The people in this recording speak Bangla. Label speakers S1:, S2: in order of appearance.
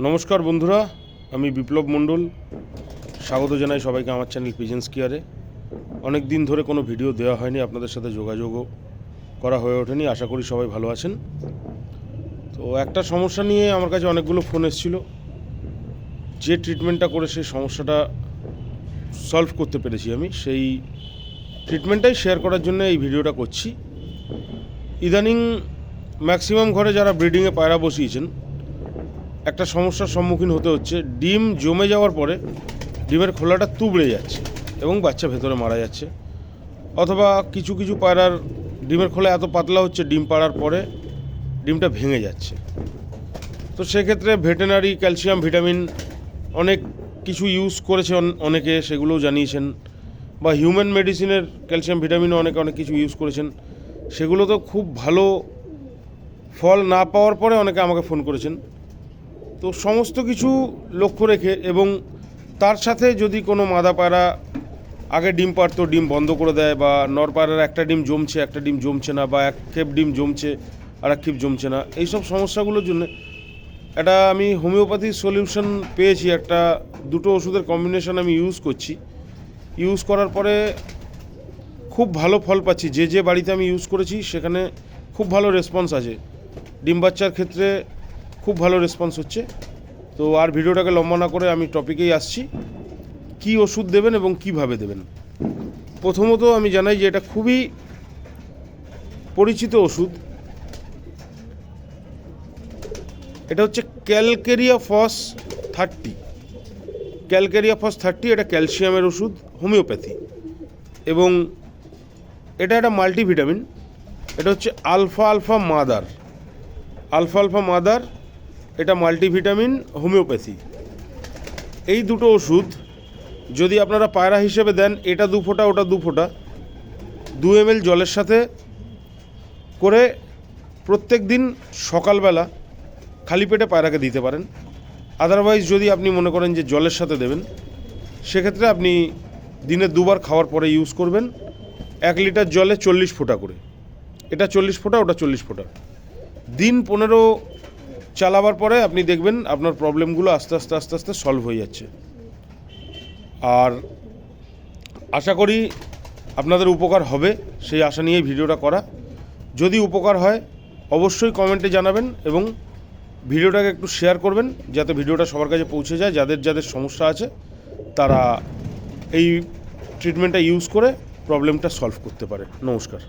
S1: নমস্কার বন্ধুরা, আমি বিপ্লব মণ্ডল স্বাগত জানাই সবাইকে আমার চ্যানেল পিজেন্স কেয়ারে। অনেক দিন ধরে কোনো ভিডিও দেওয়া হয়নি, আপনাদের সাথে যোগাযোগও করা হয়ে ওঠেনি। আশা করি সবাই ভালো আছেন। তো একটা সমস্যা নিয়ে আমার কাছে অনেকগুলো ফোন এসেছিলো। যে ট্রিটমেন্টটা করে সেই সমস্যাটা সলভ করতে পেরেছি আমি, সেই ট্রিটমেন্টটাই শেয়ার করার জন্য এই ভিডিওটা করছি। ইদানিং ম্যাক্সিমাম ঘরে যারা ব্রিডিংয়ে পায়রা বসিয়েছেন একটা সমস্যার সম্মুখীন হতে হচ্ছে। ডিম জমে যাওয়ার পরে ডিমের খোলাটা তুবড়ে যাচ্ছে এবং বাচ্চা ভেতরে মারা যাচ্ছে, অথবা কিছু কিছু পায়রার ডিমের খোলা এত পাতলা হচ্ছে ডিম পাড়ার পরে ডিমটা ভেঙে যাচ্ছে। তো সেক্ষেত্রে ভেটেরিনারি ক্যালসিয়াম ভিটামিন অনেক কিছু ইউজ করেছে অনেকে, সেগুলোও জানিয়েছেন, বা হিউম্যান মেডিসিনের ক্যালসিয়াম ভিটামিনও অনেক কিছু ইউজ করেছেন। সেগুলো তো খুব ভালো ফল না পাওয়ার পরে অনেকে আমাকে ফোন করেছেন। তো সমস্ত কিছু লক্ষ্য রেখে এবং তার সাথে যদি কোনো মাদা পায়রা আগে ডিম পারতো, ডিম বন্ধ করে দেয়, বা নর পায়রার একটা ডিম জমছে একটা ডিম জমছে না, বা এক ক্ষেপ ডিম জমছে আর এক ক্ষেপ জমছে না, এইসব সমস্যাগুলোর জন্য একটা আমি হোমিওপ্যাথি সলিউশন পেয়েছি। একটা দুটো ওষুধের কম্বিনেশন আমি ইউজ করছি। ইউজ করার পরে খুব ভালো ফল পাচ্ছি। যে বাড়িতে আমি ইউজ করেছি সেখানে খুব ভালো রেসপন্স আছে। ডিম বাচ্চার ক্ষেত্রে খুব ভালো রেসপন্স হচ্ছে। তো আর ভিডিওটাকে লম্বা না করে আমি টপিকেই আসছি, কি ওষুধ দেবেন এবং কিভাবে দেবেন। প্রথমত আমি জানাই যে এটা খুবই পরিচিত ওষুধ। এটা হচ্ছে ক্যালকেরিয়া ফস 30। ক্যালকেরিয়া ফস 30 এটা ক্যালসিয়ামের ওষুধ, হোমিওপ্যাথি, এবং এটা একটা মাল্টিভিটামিন। এটা হচ্ছে আলফা আলফা মাদার, এটা মাল্টিভিটামিন হোমিওপ্যাথি। এই দুটো ওষুধ যদি আপনারা পায়রা হিসেবে দেন, এটা 2 ফোঁটা ওটা 2 ফোঁটা 2 ml জলের সাথে করে প্রত্যেক দিন সকালবেলা খালি পেটে পায়রাকে দিতে পারেন। আদারওয়াইজ যদি আপনি মনে করেন যে জলের সাথে দেবেন, সেক্ষেত্রে আপনি দিনে 2 বার খাওয়ার পরে ইউজ করবেন। 1 লিটার জলে 40 ফোঁটা করে, এটা 40 ফোঁটা ওটা 40 ফোঁটা, দিন 15 চালাবার পরে আপনি দেখবেন আপনার প্রবলেমগুলো আস্তে আস্তে সলভ হয়ে যাচ্ছে। আর আশা করি আপনাদের উপকার হবে, সেই আশা নিয়েই ভিডিওটা করা। যদি উপকার হয় অবশ্যই কমেন্টে জানাবেন এবং ভিডিওটাকে একটু শেয়ার করবেন, যাতে ভিডিওটা সবার কাছে পৌঁছে যায়। যাদের সমস্যা আছে তারা এই ট্রিটমেন্টটা ইউজ করে প্রবলেমটা সলভ করতে পারে। নমস্কার।